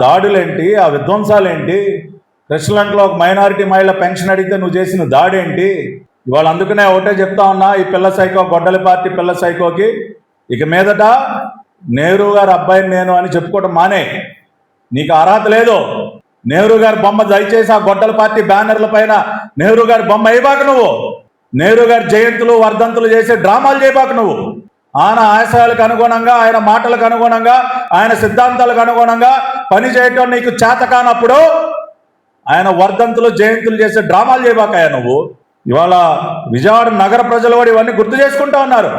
దాడులేంటి, ఆ విధ్వంసాలేంటి, కృష్ణలంకలో ఒక మైనారిటీ మహిళ పెన్షన్ అడిగితే నువ్వు చేసిన దాడేంటి? ఇవాళ అందుకనే ఒకటే చెప్తా ఉన్నా, ఈ పిల్ల సైకో గొడ్డలి పార్టీ పిల్ల సైకోకి ఇక మీదట నెహ్రూ గారి అబ్బాయిని నేను అని చెప్పుకోవడం మానే. నీకు అర్హత లేదు. నెహ్రూ గారి బొమ్మ దయచేసి ఆ గొడ్డల పార్టీ బ్యానర్ల పైన నెహ్రూ గారి బొమ్మ వేయబాక నువ్వు. నెహ్రూ గారి జయంతులు వర్ధంతులు చేసే డ్రామాలు చేయబాక నువ్వు. ఆయన ఆశయాలకు అనుగుణంగా, ఆయన మాటలకు అనుగుణంగా, ఆయన సిద్ధాంతాలకు అనుగుణంగా పని చేయటం నీకు చేత కానప్పుడు ఆయన వర్ధంతులు జయంతులు చేసే డ్రామాలు చేయబాకాయా నువ్వు. ఇవాళ విజయవాడ నగర ప్రజలు కూడా ఇవన్నీ గుర్తు చేసుకుంటా ఉన్నారు.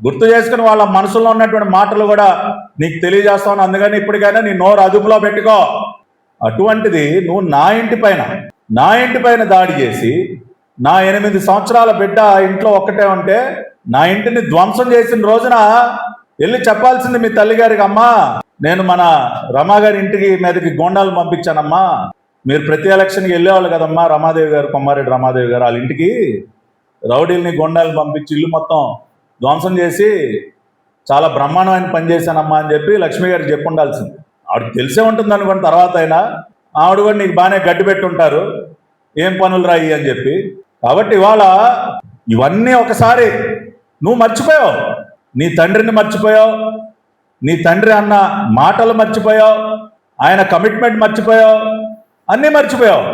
గుర్తు చేసుకుని వాళ్ళ మనసులో ఉన్నటువంటి మాటలు కూడా నీకు తెలియజేస్తాను. అందుకని ఇప్పటికైనా నీ నోరు అదుపులో పెట్టుకో. అటువంటిది నువ్వు నా ఇంటి పైన దాడి చేసి, నా 8 సంవత్సరాల బిడ్డ ఇంట్లో ఒక్కటే ఉంటే నా ఇంటిని ధ్వంసం చేసిన రోజున వెళ్ళి చెప్పాల్సింది మీ తల్లిగారికి, అమ్మా నేను మన రమాగారి ఇంటికి మీదకి గోండాలు పంపించానమ్మా, మీరు ప్రతి ఎలక్షన్కి వెళ్ళేవాళ్ళు కదమ్మా, రమాదేవి గారు, కొమ్మారెడ్డి రమాదేవి గారు వాళ్ళ ఇంటికి రౌడీల్ని గోండాలను పంపించి ఇల్లు మొత్తం ధ్వంసం చేసి చాలా బ్రహ్మాండమైన పని చేశానమ్మా అని చెప్పి లక్ష్మి గారికి చెప్పి ఉండాల్సింది. ఆవిడకి తెలిసే ఉంటుంది అనుకోండి. తర్వాత అయినా ఆవిడ కూడా నీకు బాగానే గడ్డి పెట్టి ఉంటారు, ఏం పనులు రాయి అని చెప్పి. కాబట్టి ఇవాళ ఇవన్నీ ఒకసారి నువ్వు మర్చిపోయావు. నీ తండ్రిని మర్చిపోయావు, నీ తండ్రి అన్న మాటలు మర్చిపోయావు, ఆయన కమిట్మెంట్ మర్చిపోయావు, అన్నీ మర్చిపోయావు.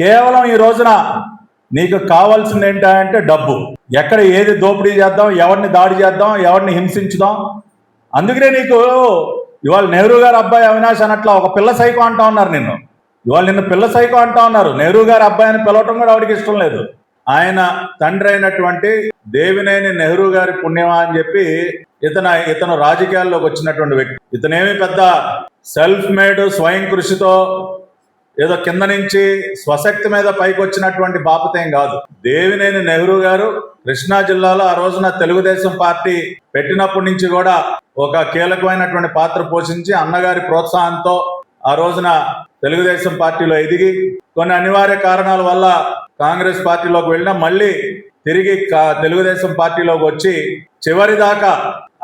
కేవలం ఈ రోజున నీకు కావాల్సింది ఏంటంటే డబ్బు. ఎక్కడ ఏది దోపిడీ చేద్దాం, ఎవరిని దాడి చేద్దాం, ఎవరిని హింసించుదాం. అందుకనే నీకు ఇవాళ నెహ్రూ గారి అబ్బాయి అవినాష్ అన్నట్లా ఒక పిల్ల సైకో అంటా ఉన్నారు నిన్ను. ఇవాళ నిన్ను పిల్ల సైకో అంటా ఉన్నారు. నెహ్రూ గారి అబ్బాయిని పిలవటం కూడా ఆవిడకి ఇష్టం లేదు. ఆయన తండ్రి అయినటువంటి దేవినేని నెహ్రూ గారి పుణ్యమా అని చెప్పి ఇతను రాజకీయాల్లోకి వచ్చినటువంటి వ్యక్తి. ఇతనేమి పెద్ద సెల్ఫ్ మేడ్ స్వయం కృషితో ఏదో కింద నుంచి స్వశక్తి మీద పైకి వచ్చినటువంటి బాపతేం కాదు. దేవినేని నెహ్రూ గారు కృష్ణా జిల్లాలో ఆ రోజున తెలుగుదేశం పార్టీ పెట్టినప్పటి నుంచి కూడా ఒక కీలకమైనటువంటి పాత్ర పోషించి అన్నగారి ప్రోత్సాహంతో ఆ రోజున తెలుగుదేశం పార్టీలో ఎదిగి కొన్ని అనివార్య కారణాల వల్ల కాంగ్రెస్ పార్టీలోకి వెళ్ళినా మళ్ళీ తిరిగి తెలుగుదేశం పార్టీలోకి వచ్చి చివరి దాకా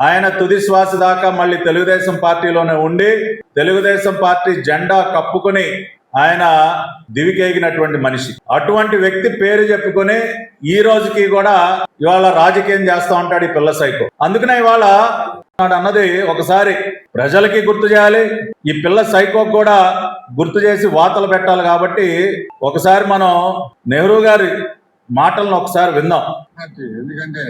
ఆయన తుది శ్వాస దాకా మళ్ళీ తెలుగుదేశం పార్టీలోనే ఉండి తెలుగుదేశం పార్టీ జెండా కప్పుకొని ఆయన దివికేగినటువంటి మనిషి. అటువంటి వ్యక్తి పేరు చెప్పుకొని ఈ రోజుకి కూడా ఇవాళ రాజకీయం చేస్తా ఉంటాడు ఈ పిల్ల సైకో. అందుకనే ఇవాళ అన్నది ఒకసారి ప్రజలకి గుర్తు చేయాలి, ఈ పిల్ల సైకోకు కూడా గుర్తు చేసి వాతలు పెట్టాలి. కాబట్టి ఒకసారి మనం నెహ్రూ గారి మాటలను ఒకసారి విందాం. ఎందుకంటే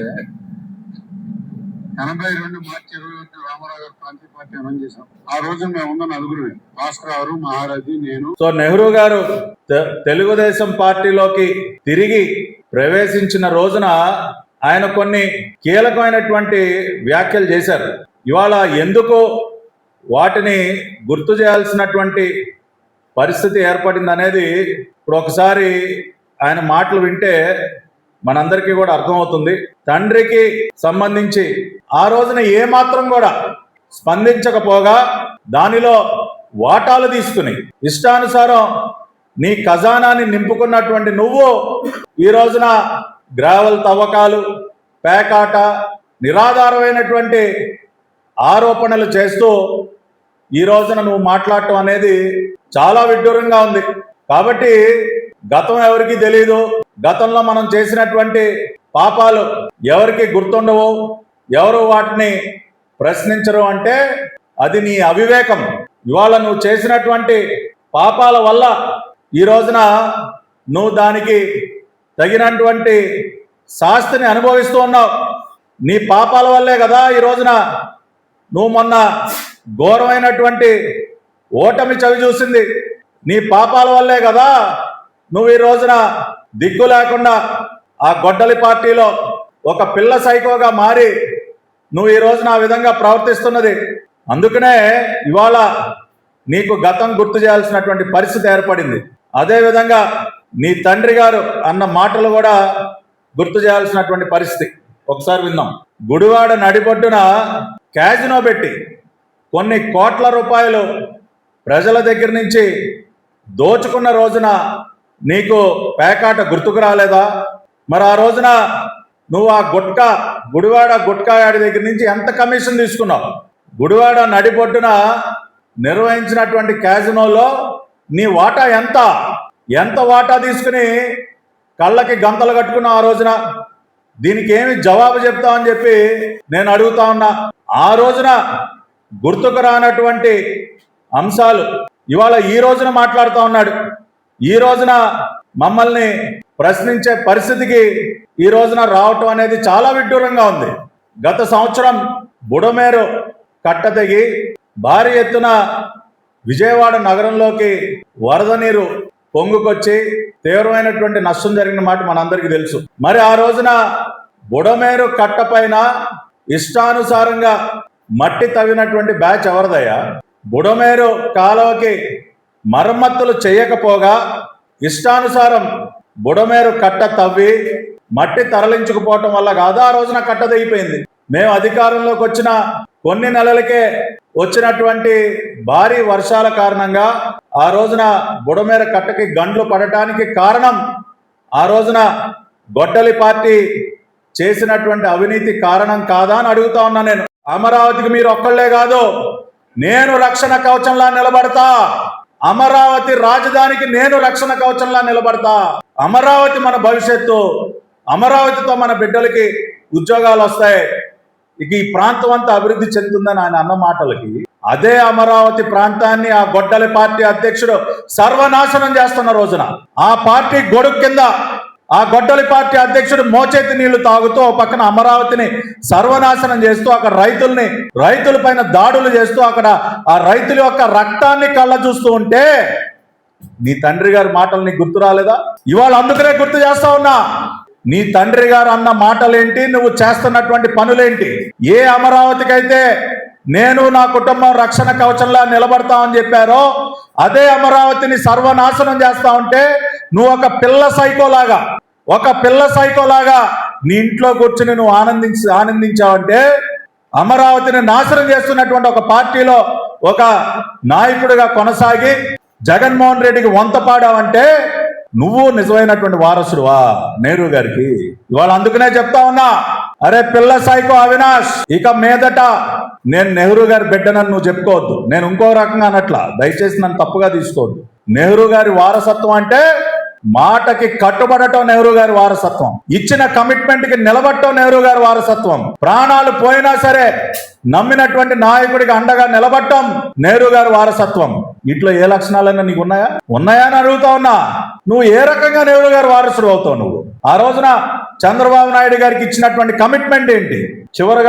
82 మార్చి 21 రామారావు గారు ప్రాంతీయ పార్టీ అనౌన్స్ చేశాం. ఆ రోజు మేము ఉన్న నలుగురు, భాస్కర్ గారు, మహారాజీ, నేను. సో నెహ్రూ గారు తెలుగుదేశం పార్టీలోకి తిరిగి ప్రవేశించిన రోజున ఆయన కొన్ని కీలకమైనటువంటి వ్యాఖ్యలు చేశారు. ఇవాళ ఎందుకు వాటిని గుర్తు చేయాల్సినటువంటి పరిస్థితి ఏర్పడింది అనేది ఇప్పుడు ఒకసారి ఆయన మాటలు వింటే మనందరికీ కూడా అర్థమవుతుంది. తండ్రికి సంబంధించి ఆ రోజున ఏమాత్రం కూడా స్పందించకపోగా దానిలో వాటాలు తీసుకుని ఇష్టానుసారం నీ ఖజానాన్ని నింపుకున్నటువంటి నువ్వు ఈ రోజున గ్రావెల్ తవ్వకాలు, పేకాట, నిరాధారమైనటువంటి ఆరోపణలు చేస్తూ ఈ రోజున నువ్వు మాట్లాడటం అనేది చాలా విడ్డూరంగా ఉంది. కాబట్టి గతం ఎవరికి తెలియదు, గతంలో మనం చేసినటువంటి పాపాలు ఎవరికి గుర్తుండవు, ఎవరు వాటిని ప్రశ్నించరు అంటే అది నీ అవివేకం. ఇవాళ నువ్వు చేసినటువంటి పాపాల వల్ల ఈ రోజున నువ్వు దానికి తగినటువంటి శాస్తిని అనుభవిస్తూ ఉన్నావు. నీ పాపాల వల్లే కదా ఈ రోజున నువ్వు మొన్న ఘోరమైనటువంటి ఓటమి చవి చూసింది. నీ పాపాల వల్లే కదా నువ్వు ఈ రోజున దిక్కు లేకుండా ఆ గొడ్డలి పార్టీలో ఒక పిల్ల సైకోగా మారి నువ్వు ఈ రోజున ఆ విధంగా ప్రవర్తిస్తున్నది. అందుకనే ఇవాళ నీకు గతం గుర్తు చేయాల్సినటువంటి పరిస్థితి ఏర్పడింది. అదేవిధంగా నీ తండ్రి గారు అన్న మాటలు కూడా గుర్తు చేయాల్సినటువంటి పరిస్థితి. ఒకసారి విందాం. గుడివాడ నడిబొడ్డున క్యాజినో పెట్టి కొన్ని కోట్ల రూపాయలు ప్రజల దగ్గర నుంచి దోచుకున్న రోజున నీకు పేకాట గుర్తుకు రాలేదా? మరి ఆ రోజున నువ్వు ఆ గుడివాడ గుట్కాయాడి దగ్గర నుంచి ఎంత కమిషన్ తీసుకున్నావు? గుడివాడ నడిబొడ్డున నిర్వహించినటువంటి క్యాజినోలో నీ వాటా ఎంత వాటా తీసుకుని కళ్ళకి గంతలు కట్టుకున్నావు ఆ రోజున? దీనికి ఏమి జవాబు చెప్తావని చెప్పి నేను అడుగుతా ఉన్నా. ఆ రోజున గుర్తుకు రానటువంటి అంశాలు ఇవాళ ఈ రోజున మాట్లాడుతూ ఉన్నాడు. ఈ రోజున మమ్మల్ని ప్రశ్నించే పరిస్థితికి ఈ రోజున రావటం అనేది చాలా విడ్డూరంగా ఉంది. గత సంవత్సరం బుడమేరు కట్ట తెగి భారీ ఎత్తున విజయవాడ నగరంలోకి వరద నీరు పొంగుకొచ్చి తీవ్రమైనటువంటి నష్టం జరిగిన మాట మనందరికీ తెలుసు. మరి ఆ రోజున బుడమేరు కట్ట పైన ఇష్టానుసారంగా మట్టి తవ్వినటువంటి బ్యాచ్ ఎవరిదయ్యా? బుడమేరు కాలువకి మరమ్మతులు చేయకపోగా ఇష్టానుసారం బుడమేరు కట్ట తవ్వి మట్టి తరలించుకుపోవటం వల్ల కాదు ఆ రోజున కట్ట తెగిపోయింది. మేము అధికారంలోకి వచ్చిన కొన్ని నెలలకే వచ్చినటువంటి భారీ వర్షాల కారణంగా ఆ రోజున బుడమేర కట్టకి గండ్లు పడటానికి కారణం ఆ రోజున గొడ్డలి పార్టీ చేసినటువంటి అవినీతి కారణం కాదా అని అడుగుతా ఉన్నా నేను. అమరావతికి మీరు ఒక్కళ్లే కాదు, నేను రక్షణ కవచంలా నిలబడతా. అమరావతి రాజధానికి నేను రక్షణ కవచంలా నిలబడతా. అమరావతి మన భవిష్యత్తు, అమరావతితో మన బిడ్డలకి ఉద్యోగాలు వస్తాయి, ఇక ఈ ప్రాంతం అంతా అభివృద్ధి చెందుతుందని ఆయన అన్న మాటలకి అదే అమరావతి ప్రాంతాన్ని ఆ గొడ్డలి పార్టీ అధ్యక్షుడు సర్వనాశనం చేస్తున్న రోజున ఆ పార్టీ గొడుగు కింద ఆ గొడ్డలి పార్టీ అధ్యక్షుడు మోచేతి నీళ్లు తాగుతూ ఓ పక్కన అమరావతిని సర్వనాశనం చేస్తూ అక్కడ రైతుల పైన దాడులు చేస్తూ అక్కడ ఆ రైతుల యొక్క రక్తాన్ని కళ్ళ చూస్తూ ఉంటే నీ తండ్రి గారి మాటలు నీకు గుర్తు రాలేదా? ఇవాళ అందుకనే గుర్తు చేస్తా ఉన్నా. నీ తండ్రి గారు అన్న మాటలేంటి, నువ్వు చేస్తున్నటువంటి పనులేంటి? ఏ అమరావతికైతే నేను నా కుటుంబం రక్షణ కవచంలా నిలబడతామని చెప్పారో అదే అమరావతిని సర్వనాశనం చేస్తా ఉంటే నువ్వు ఒక పిల్ల సైకోలాగా నీ ఇంట్లో కూర్చుని నువ్వు ఆనందించావంటే అమరావతిని నాశనం చేస్తున్నటువంటి ఒక పార్టీలో ఒక నాయకుడిగా కొనసాగి జగన్మోహన్ రెడ్డికి వంత పాడావంటే నువ్వు నిజమైనటువంటి వారసుడువా నెహ్రూ గారికి? ఇవాళ అందుకనే చెప్తా ఉన్నా, అరే పిల్ల సైకో అవినాష్, ఇక మీదట నేను నెహ్రూ గారి బిడ్డనని నువ్వు చెప్పుకోవద్దు. నేను ఇంకో రకంగా అనట్లా, దయచేసి నన్ను తప్పుగా తీసుకోవద్దు. నెహ్రూ గారి వారసత్వం అంటే మాటకి కట్టుబడటం నెహ్రూ గారి వారసత్వం, ఇచ్చిన కమిట్మెంట్ కి నిలబడటం నెహ్రూ గారి వారసత్వం, ప్రాణాలు పోయినా సరే నమ్మినటువంటి నాయకుడికి అండగా నిలబడటం నెహ్రూ గారి వారసత్వం. ఇట్లా ఏ లక్షణాలైనా నీకు ఉన్నాయా అని అడుగుతా ఉన్నా. నువ్వు ఏ రకంగా నెహ్రూ గారి వారసుడు అవుతావు? నువ్వు ఆ రోజున చంద్రబాబు నాయుడు గారికి ఇచ్చినటువంటి కమిట్మెంట్ ఏంటి? చివరి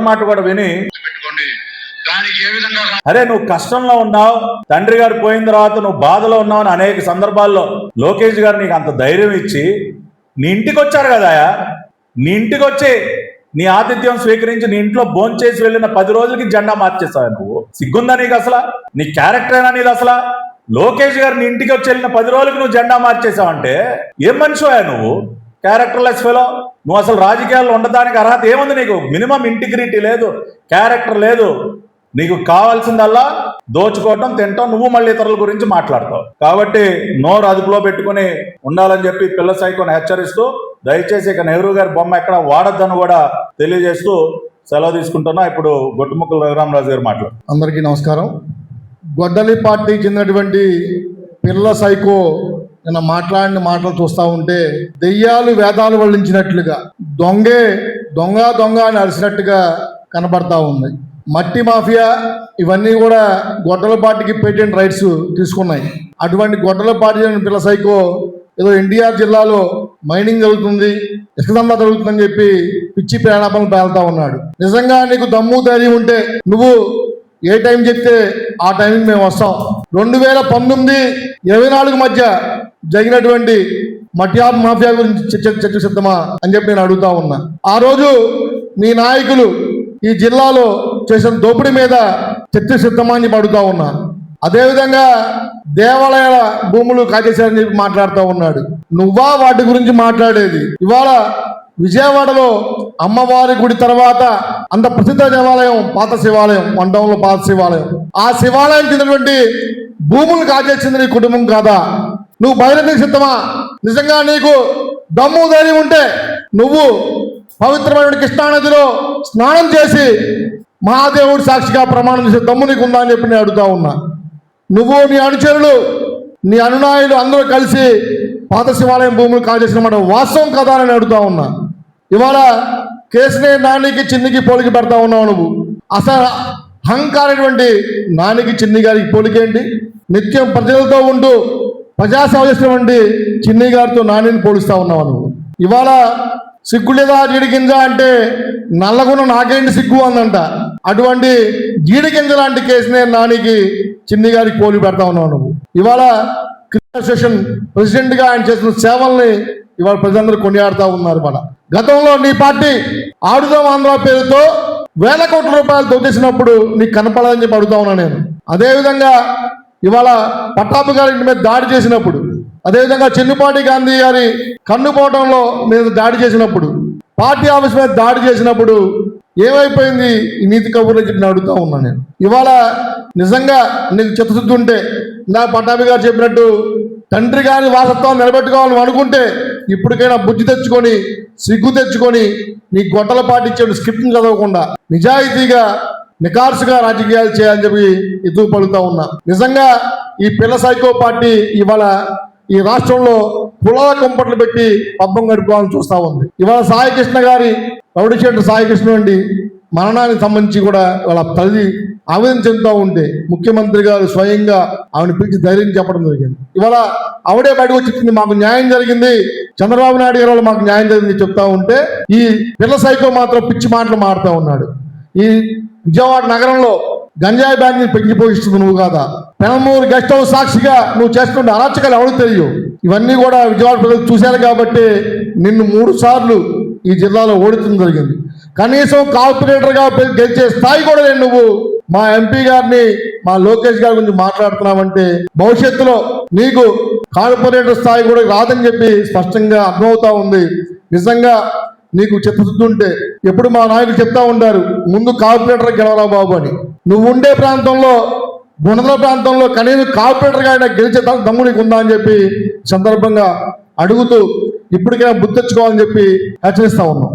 మాట కూడా విని, అరే నువ్వు కష్టంలో ఉన్నావు, తండ్రి గారు పోయిన తర్వాత నువ్వు బాధలో ఉన్నావు అని అనేక సందర్భాల్లో లోకేష్ గారు నీకు అంత ధైర్యం ఇచ్చి నీ ఇంటికి వచ్చారు కదా. నీ ఇంటికి వచ్చి నీ ఆతిథ్యం స్వీకరించి నీ ఇంట్లో భోంచేసి వెళ్ళిన 10 రోజులకి జెండా మార్చేస్తావు. నువ్వు సిగ్గుందా నీకు? అసలు నీ క్యారెక్టర్ అయినా నీది? అసలు లోకేష్ గారు నీ ఇంటికి వచ్చి వెళ్ళిన 10 రోజులకి నువ్వు జెండా మార్చేసావంటే ఏం మనిషివా నువ్వు? Characterless fellow. నువ్వు అసలు రాజకీయాల్లో ఉండడానికి అర్హత ఏముంది నీకు? మినిమం ఇంటిగ్రిటీ లేదు, క్యారెక్టర్ లేదు. నీకు కావాల్సిందల్లా దోచుకోవటం, తింటాం, నువ్వు మళ్ళీ ఇతరుల గురించి మాట్లాడతావు. కాబట్టి నోరు అదుపులో పెట్టుకుని ఉండాలని చెప్పి పిల్ల సైకోని హెచ్చరిస్తూ, దయచేసి ఇక నెహ్రూ గారి బొమ్మ ఎక్కడ వాడొద్దని కూడా తెలియజేస్తూ సెలవు తీసుకుంటున్నా. ఇప్పుడు గొట్టుముక్కల రఘురామరాజు గారు మాట్లాడు. అందరికీ నమస్కారం. గొడ్డలి పార్టీకి చెందినటువంటి పిల్ల సైకో నిన్న మాట్లాడిన మాటలు చూస్తూ ఉంటే దెయ్యాలు వేదాలు వల్లించినట్లుగా దొంగ అని అరిసినట్టుగా కనబడతా ఉంది. మట్టి మాఫియా ఇవన్నీ కూడా గొడ్డల పార్టీకి పేటెంట్ రైట్స్ తీసుకున్నాయి. అటువంటి గొడ్డల పార్టీ పిల్ల సైకో ఏదో ఎన్టీఆర్ జిల్లాలో మైనింగ్ జరుగుతుంది, ఇసుక దందా జరుగుతుందని చెప్పి పిచ్చి ప్రేరణాపనలు పేలుతా ఉన్నాడు. నిజంగా నీకు దమ్ము ధైర్యం ఉంటే నువ్వు ఏ టైం చెప్తే ఆ టైంకి మేము వస్తాం. 2019-24 మధ్య జరిగినటువంటి మట్టి మాఫియా గురించి చర్చ సిద్ధమా అని చెప్పి నేను అడుగుతా ఉన్నా. ఆ రోజు మీ నాయకులు ఈ జిల్లాలో చేసిన దోపిడీ మీద చర్చ సిద్ధమా అని చెప్పి అడుగుతా ఉన్నా. అదేవిధంగా దేవాలయాల భూములు కాజేశారని చెప్పి మాట్లాడుతూ ఉన్నాడు. నువ్వా వాటి గురించి మాట్లాడేది? ఇవాళ విజయవాడలో అమ్మవారి గుడి తర్వాత అంత ప్రసిద్ధ దేవాలయం పాత శివాలయం, మండలంలో పాత శివాలయం, ఆ శివాలయం చెందినటువంటి భూములు కాజేసింది నీ కుటుంబం కాదా? నువ్వు బహిరంగ సిద్ధమా? నిజంగా నీకు దమ్ము ధైర్యం ఉంటే నువ్వు పవిత్రమైన కృష్ణానదిలో స్నానం చేసి మహాదేవుడు సాక్షిగా ప్రమాణం చేసే దమ్ము నీకు ఉందా అని చెప్పి నేను అడుగుతా ఉన్నా. నువ్వు నీ అనుచరులు నీ అనునాయులు అందరూ కలిసి పాత శివాలయం భూములు కాజేసిన మాట వాస్తవం కదా అని అడుగుతా ఉన్నా. ఇవాళ కేసునే నానికి చిన్నికి పోలికి పెడతా ఉన్నావు నువ్వు. అసలు అహంకారటువంటి నానికి చిన్ని గారికి పోలికేంటి? నిత్యం ప్రజలతో ఉంటూ ప్రజాసేవ చేసినటువంటి చిన్ని గారితో నానిని పోలుస్తా ఉన్నావు నువ్వు. ఇవాళ సిగ్గులేదా జీడిగింజ అంటే నల్లగున్న నాకేంటి సిగ్గు అందంట. అటువంటి జీడిగింజ లాంటి కేసునే నానికి చిన్ని గారికి పోలి పెడతా ఉన్నావు నువ్వు. ఇవాళ క్రికెట్ అసోసియేషన్ ప్రెసిడెంట్ గా ఆయన చేసిన సేవల్ని ఇవాళ ప్రజలందరూ కొనియాడుతూ ఉన్నారు. మన గతంలో నీ పార్టీ ఆడుదాం ఆంధ్ర పేరుతో వేల కోట్ల రూపాయలు దొంగేసినప్పుడు నీకు కనపడదని చెప్పి అడుగుతా ఉన్నా నేను. అదేవిధంగా ఇవాళ పట్టాభి గారి ఇంటి మీద దాడి చేసినప్పుడు, అదేవిధంగా చెన్నుపాటి గాంధీ గారి కన్నుపోవడంలో మీద దాడి చేసినప్పుడు, పార్టీ ఆఫీస్ మీద దాడి చేసినప్పుడు ఏమైపోయింది ఈ నీతి కబుర్లు చెప్పి అడుగుతా ఉన్నా నేను. ఇవాళ నిజంగా నీకు చిత్తశుద్ధి ఉంటే నా పట్టాభి గారు చెప్పినట్టు తండ్రి గారి వారసత్వాన్ని నిలబెట్టుకోవాలని అనుకుంటే ఇప్పటికైనా బుద్ధి తెచ్చుకొని సిగ్గు తెచ్చుకొని నీ గొడ్డల పాటించే స్క్రిప్ట్ని చదవకుండా నిజాయితీగా నికార్సుగా రాజకీయాలు చేయాలని చెప్పి ఎదుగు పడుతూ ఉన్నా. నిజంగా ఈ పిల్ల సైకో పార్టీ ఇవాళ ఈ రాష్ట్రంలో కులాల కొంపట్లు పెట్టి పబ్బం గడుపుకోవాలని చూస్తూ ఉంది. ఇవాళ సాయికృష్ణ గారి రౌడీషేటర్ సాయికృష్ణ అండి మరణానికి సంబంధించి కూడా వాళ్ళ తల్లి ఆవేదన చెందుతూ ఉంటే ముఖ్యమంత్రి గారు స్వయంగా ఆవిడ పిలిచి ధైర్యం చెప్పడం జరిగింది. ఇవాళ ఆవిడే బయటకు వచ్చి మాకు న్యాయం జరిగింది, చంద్రబాబు నాయుడు గారు వాళ్ళు మాకు న్యాయం జరిగింది చెప్తా ఉంటే ఈ పిల్ల సైకో మాత్రం పిచ్చి మాటలు మారుతూ ఉన్నాడు. ఈ విజయవాడ నగరంలో గంజాయి బ్యాన్ని పెంచి పోషిస్తుంది నువ్వు కాదా? పెనమూరు గెస్ట్ హౌస్ సాక్షిగా నువ్వు చేస్తుంటే అరాచకాలు ఎవరికి తెలియవు. ఇవన్నీ కూడా విజయవాడ ప్రజలు చూశారు కాబట్టి నిన్ను 3 సార్లు ఈ జిల్లాలో ఓడించడం జరిగింది. కనీసం కార్పొరేటర్గా గెలిచే స్థాయి కూడా నేను నువ్వు మా ఎంపీ గారిని మా లోకేష్ గారి గురించి మాట్లాడుతున్నావంటే భవిష్యత్తులో నీకు కార్పొరేటర్ స్థాయి కూడా రాదని చెప్పి స్పష్టంగా అర్థమవుతా ఉంది. నిజంగా నీకు చిత్తశుద్ధి ఉంటే ఎప్పుడు మా నాయకులు చెప్తా ఉంటారు ముందు కార్పొరేటర్ గెలవరా బాబు అని. నువ్వు ఉండే ప్రాంతంలో గుణదల ప్రాంతంలో కనీసం కార్పొరేటర్గా ఆయన గెలిచే దమ్ము నీకు ఉందా అని చెప్పి సందర్భంగా అడుగుతూ ఇప్పటికైనా బుద్ధి తెచ్చుకోవాలని చెప్పి హెచ్చరిస్తా ఉన్నాం.